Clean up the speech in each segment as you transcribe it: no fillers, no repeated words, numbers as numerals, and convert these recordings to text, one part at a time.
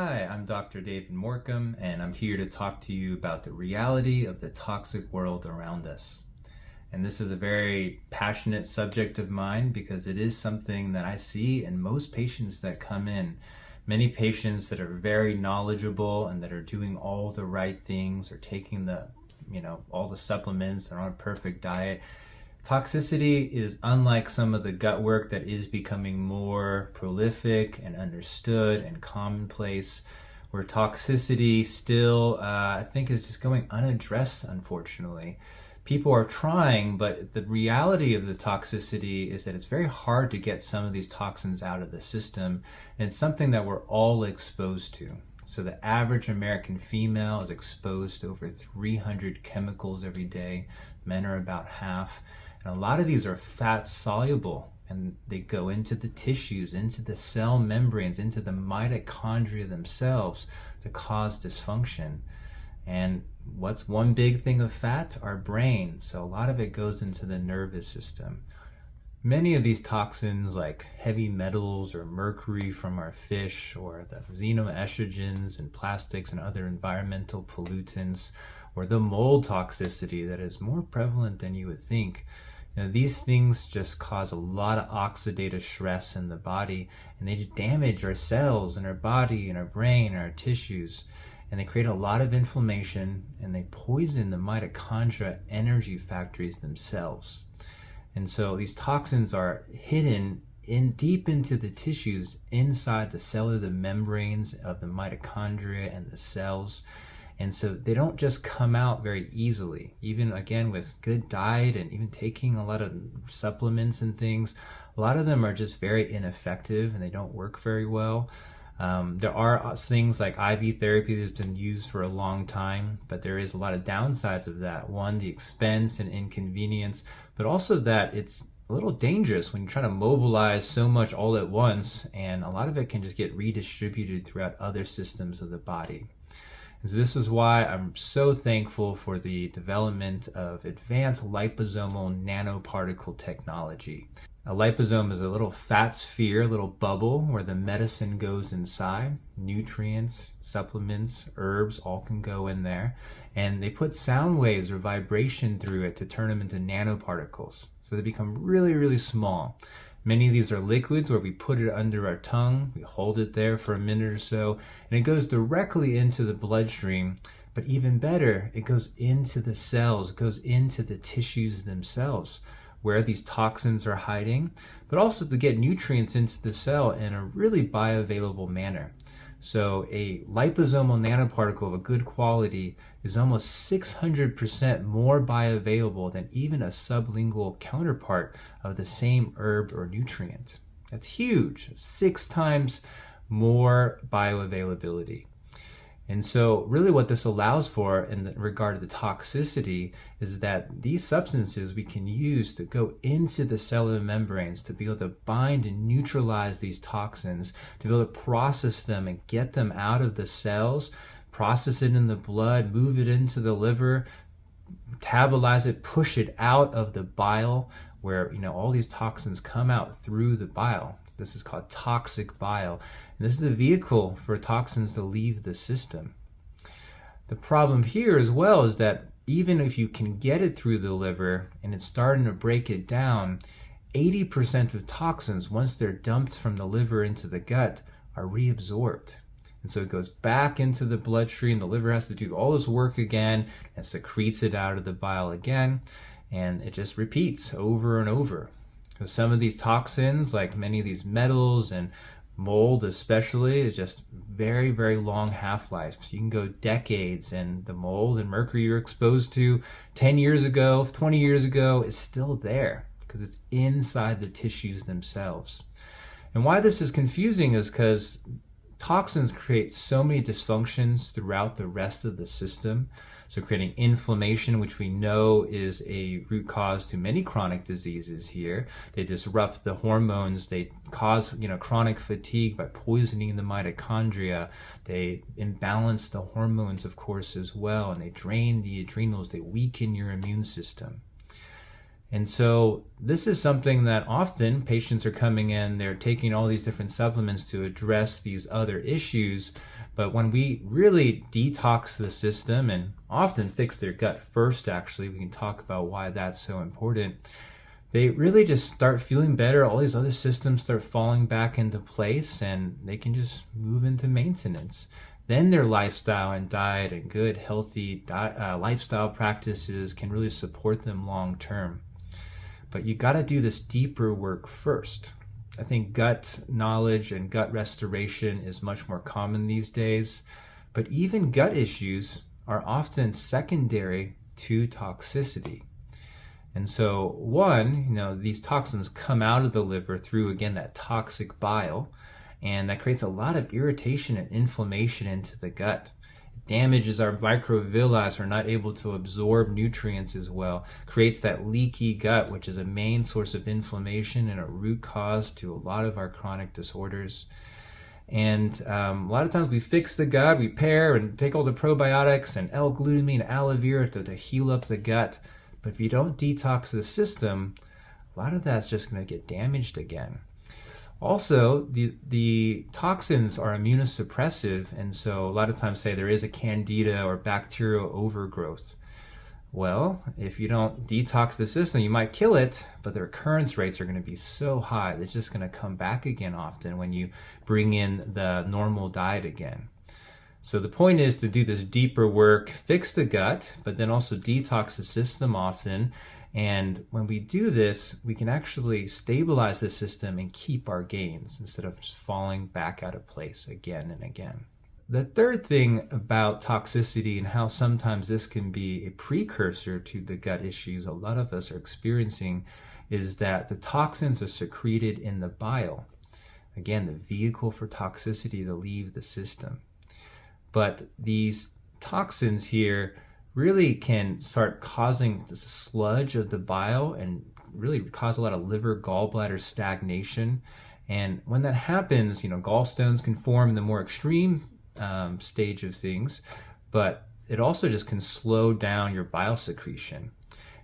Hi, I'm Dr. David Morcom, and I'm here to talk to you about the reality of the toxic world around us. And this is a very passionate subject of mine because it is something that I see in most patients that come in. Many patients that are very knowledgeable and that are doing all the right things, or taking all the supplements, they're on a perfect diet. Toxicity is unlike some of the gut work that is becoming more prolific and understood and commonplace, where toxicity still, I think, is just going unaddressed, unfortunately. People are trying, but the reality of the toxicity is that it's very hard to get some of these toxins out of the system, and it's something that we're all exposed to. So the average American female is exposed to over 300 chemicals every day. Men are about half. And a lot of these are fat soluble, and they go into the tissues, into the cell membranes, into the mitochondria themselves to cause dysfunction. And what's one big thing of fat? Our brain. So a lot of it goes into the nervous system. Many of these toxins, like heavy metals or mercury from our fish, or the xenoestrogens and plastics and other environmental pollutants, or the mold toxicity that is more prevalent than you would think. These things just cause a lot of oxidative stress in the body, and they just damage our cells and our body and our brain and our tissues. And they create a lot of inflammation, and they poison the mitochondria energy factories themselves. And so these toxins are hidden deep into the tissues, inside the cellular membranes of the mitochondria and the cells. And so they don't just come out very easily. Even, again, with good diet and even taking a lot of supplements and things, a lot of them are just very ineffective and they don't work very well. There are things like IV therapy that's been used for a long time, but there is a lot of downsides of that. One, the expense and inconvenience, but also that it's a little dangerous when you try to mobilize so much all at once, and a lot of it can just get redistributed throughout other systems of the body. And so this is why I'm so thankful for the development of advanced liposomal nanoparticle technology. A liposome is a little fat sphere, a little bubble where the medicine goes inside. Nutrients, supplements, herbs, all can go in there. And they put sound waves or vibration through it to turn them into nanoparticles. So they become really, really small. Many of these are liquids where we put it under our tongue, we hold it there for a minute or so, and it goes directly into the bloodstream. But even better, it goes into the cells, it goes into the tissues themselves, where these toxins are hiding, but also to get nutrients into the cell in a really bioavailable manner. So a liposomal nanoparticle of a good quality is almost 600% more bioavailable than even a sublingual counterpart of the same herb or nutrient. That's huge, 6 times more bioavailability. And so really what this allows for in regard to the toxicity is that these substances we can use to go into the cellular membranes to be able to bind and neutralize these toxins, to be able to process them and get them out of the cells, process it in the blood, move it into the liver, metabolize it, push it out of the bile, where all these toxins come out through the bile. This is called toxic bile. And this is the vehicle for toxins to leave the system. The problem here as well is that even if you can get it through the liver and it's starting to break it down, 80% of toxins, once they're dumped from the liver into the gut, are reabsorbed. And so it goes back into the bloodstream. The liver has to do all this work again and secretes it out of the bile again. And it just repeats over and over. So some of these toxins, like many of these metals and mold especially, is just very, very long half-lives. You can go decades, and the mold and mercury you're exposed to 10 years ago, 20 years ago is still there because it's inside the tissues themselves. And why this is confusing is because toxins create so many dysfunctions throughout the rest of the system. So creating inflammation, which we know is a root cause to many chronic diseases here. They disrupt the hormones. They cause chronic fatigue by poisoning the mitochondria. They imbalance the hormones, of course, as well. And they drain the adrenals. They weaken your immune system. And so this is something that often patients are coming in, they're taking all these different supplements to address these other issues. But when we really detox the system and often fix their gut first, actually, we can talk about why that's so important. They really just start feeling better. All these other systems start falling back into place and they can just move into maintenance. Then their lifestyle and diet and good, healthy lifestyle practices can really support them long term. But you got to do this deeper work first. I think gut knowledge and gut restoration is much more common these days, but even gut issues are often secondary to toxicity. And so these toxins come out of the liver through, again, that toxic bile, and that creates a lot of irritation and inflammation into the gut. Damages our microvilli, so we're not able to absorb nutrients as well, creates that leaky gut, which is a main source of inflammation and a root cause to a lot of our chronic disorders. And a lot of times we fix the gut, we pair and take all the probiotics and L-glutamine, aloe vera to heal up the gut. But if you don't detox the system, a lot of that's just going to get damaged again. Also, the toxins are immunosuppressive, and so a lot of times say there is a candida or bacterial overgrowth. Well, if you don't detox the system, you might kill it, but the recurrence rates are going to be so high that it's just going to come back again often when you bring in the normal diet again. So the point is to do this deeper work, fix the gut, but then also detox the system often. And when we do this, we can actually stabilize the system and keep our gains instead of just falling back out of place again and again. The third thing about toxicity and how sometimes this can be a precursor to the gut issues a lot of us are experiencing is that the toxins are secreted in the bile. Again, the vehicle for toxicity to leave the system. But these toxins here really can start causing the sludge of the bile and really cause a lot of liver gallbladder stagnation. And when that happens, gallstones can form in the more extreme stage of things, but it also just can slow down your bile secretion.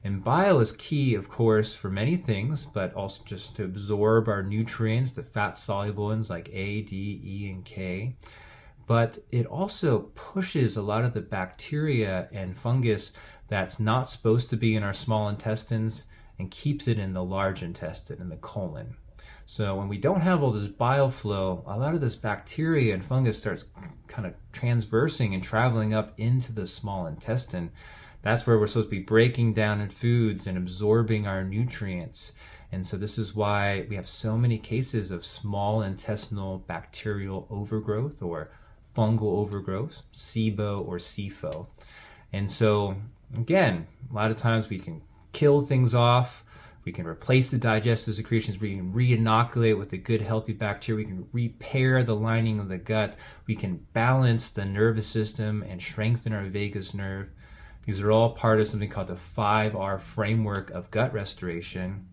And bile is key, of course, for many things, but also just to absorb our nutrients, the fat-soluble ones like A, D, E, and K. But it also pushes a lot of the bacteria and fungus that's not supposed to be in our small intestines and keeps it in the large intestine, in the colon. So when we don't have all this bile flow, a lot of this bacteria and fungus starts kind of transversing and traveling up into the small intestine. That's where we're supposed to be breaking down in foods and absorbing our nutrients. And so this is why we have so many cases of small intestinal bacterial overgrowth or fungal overgrowth, SIBO or SIFO. And so, again, a lot of times we can kill things off, we can replace the digestive secretions, we can re-inoculate with the good healthy bacteria, we can repair the lining of the gut, we can balance the nervous system and strengthen our vagus nerve. These are all part of something called the 5R framework of gut restoration.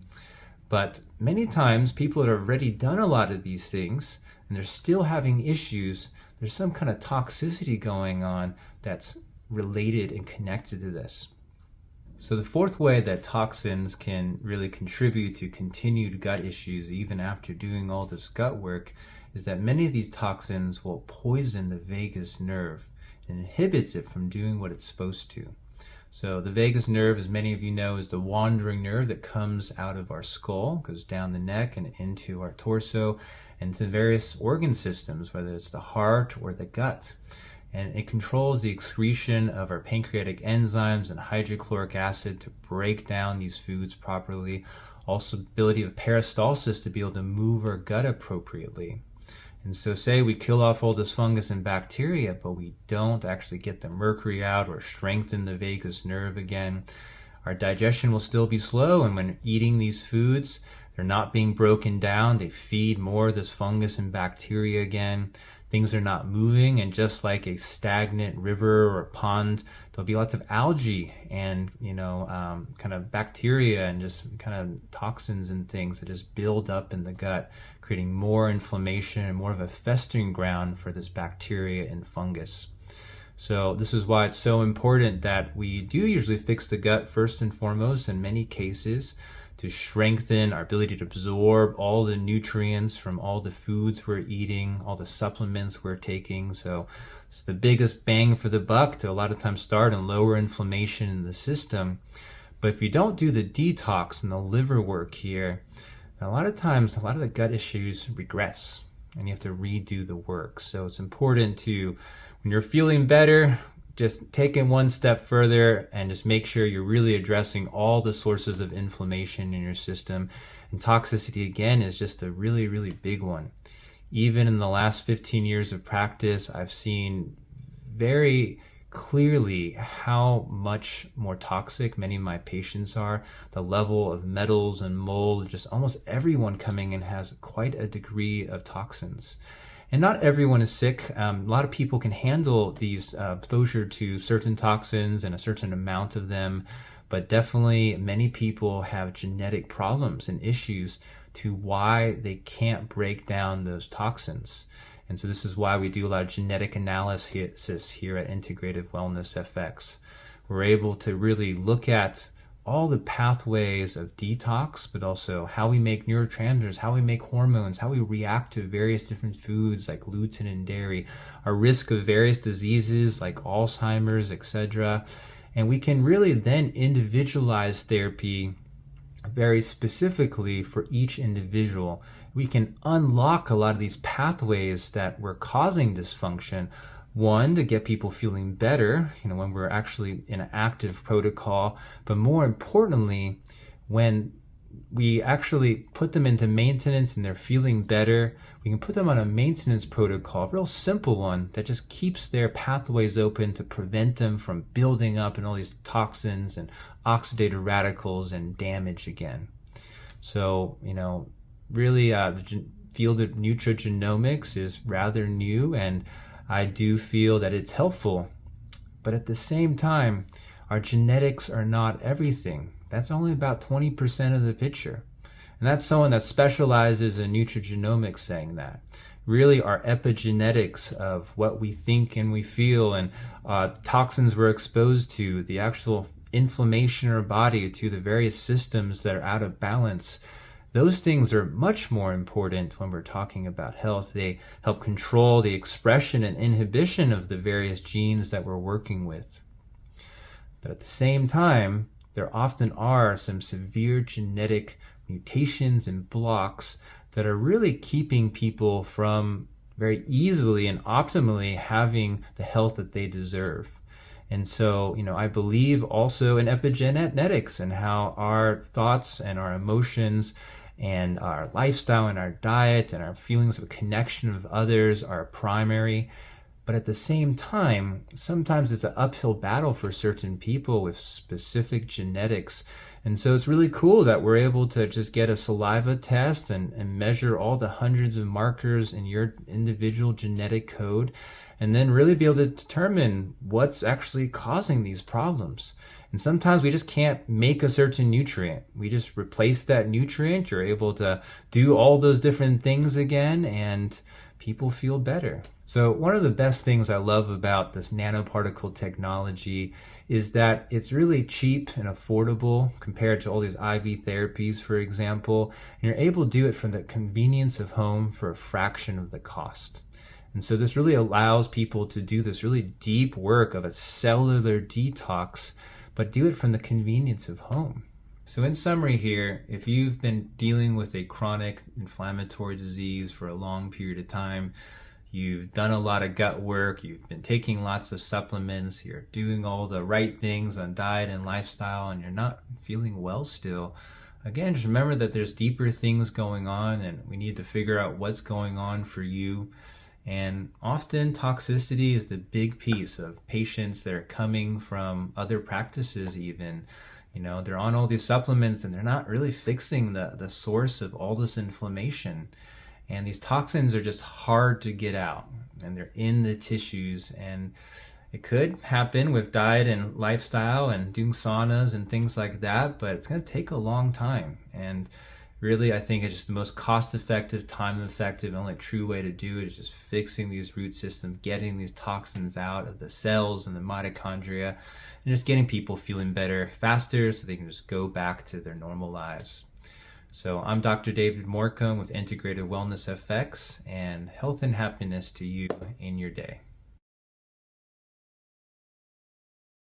But many times people that have already done a lot of these things and they're still having issues, there's some kind of toxicity going on that's related and connected to this. So the fourth way that toxins can really contribute to continued gut issues even after doing all this gut work is that many of these toxins will poison the vagus nerve and inhibits it from doing what it's supposed to. So the vagus nerve, as many of you know, is the wandering nerve that comes out of our skull, goes down the neck and into our torso, and to various organ systems, whether it's the heart or the gut. And it controls the excretion of our pancreatic enzymes and hydrochloric acid to break down these foods properly. Also, ability of peristalsis to be able to move our gut appropriately. And so say we kill off all this fungus and bacteria, but we don't actually get the mercury out or strengthen the vagus nerve again, our digestion will still be slow, and when eating these foods, they're not being broken down. They feed more of this fungus and bacteria again. Things are not moving, and just like a stagnant river or pond, there'll be lots of algae and, kind of bacteria and just kind of toxins and things that just build up in the gut, creating more inflammation and more of a festering ground for this bacteria and fungus. So this is why it's so important that we do usually fix the gut first and foremost in many cases, to strengthen our ability to absorb all the nutrients from all the foods we're eating, all the supplements we're taking. So it's the biggest bang for the buck to a lot of times start and lower inflammation in the system. But if you don't do the detox and the liver work here, a lot of times, a lot of the gut issues regress and you have to redo the work. So it's important to, when you're feeling better, just take it one step further and just make sure you're really addressing all the sources of inflammation in your system. And toxicity, again, is just a really, really big one. Even in the last 15 years of practice, I've seen very clearly how much more toxic many of my patients are. The level of metals and mold, just almost everyone coming in has quite a degree of toxins. And not everyone is sick. A lot of people can handle these exposure to certain toxins and a certain amount of them, but definitely many people have genetic problems and issues to why they can't break down those toxins. And so this is why we do a lot of genetic analysis here at Integrative Wellness FX. We're able to really look at all the pathways of detox, but also how we make neurotransmitters, how we make hormones, how we react to various different foods like gluten and dairy, our risk of various diseases like Alzheimer's, etc. And we can really then individualize therapy very specifically for each individual. We can unlock a lot of these pathways that were causing dysfunction. One, to get people feeling better, when we're actually in an active protocol, but more importantly, when we actually put them into maintenance and they're feeling better, we can put them on a maintenance protocol, a real simple one that just keeps their pathways open to prevent them from building up in all these toxins and oxidative radicals and damage again. So, really the field of nutrigenomics is rather new, and I do feel that it's helpful, but at the same time, our genetics are not everything. That's only about 20% of the picture. And that's someone that specializes in nutrigenomics saying that. Really, our epigenetics of what we think and we feel and toxins we're exposed to, the actual inflammation in our body, to the various systems that are out of balance, those things are much more important when we're talking about health. They help control the expression and inhibition of the various genes that we're working with. But at the same time, there often are some severe genetic mutations and blocks that are really keeping people from very easily and optimally having the health that they deserve. And so, I believe also in epigenetics and how our thoughts and our emotions and our lifestyle and our diet and our feelings of connection with others are primary. But at the same time, sometimes it's an uphill battle for certain people with specific genetics. And so it's really cool that we're able to just get a saliva test and measure all the hundreds of markers in your individual genetic code, and then really be able to determine what's actually causing these problems. And sometimes we just can't make a certain nutrient. We just replace that nutrient. You're able to do all those different things again, and people feel better. So one of the best things I love about this nanoparticle technology is that it's really cheap and affordable compared to all these IV therapies, for example. And you're able to do it from the convenience of home for a fraction of the cost. And so this really allows people to do this really deep work of a cellular detox, but do it from the convenience of home. So in summary here, if you've been dealing with a chronic inflammatory disease for a long period of time, you've done a lot of gut work, you've been taking lots of supplements, you're doing all the right things on diet and lifestyle, and you're not feeling well still, again, just remember that there's deeper things going on, and we need to figure out what's going on for you. And often toxicity is the big piece of patients that are coming from other practices even. They're on all these supplements and they're not really fixing the source of all this inflammation. And these toxins are just hard to get out, and they're in the tissues. And it could happen with diet and lifestyle and doing saunas and things like that, but it's going to take a long time. And Really, I think it's just the most cost-effective, time-effective, and only true way to do it is just fixing these root systems, getting these toxins out of the cells and the mitochondria, and just getting people feeling better faster so they can just go back to their normal lives. So I'm Dr. David Morcom with Integrated Wellness FX, and health and happiness to you in your day.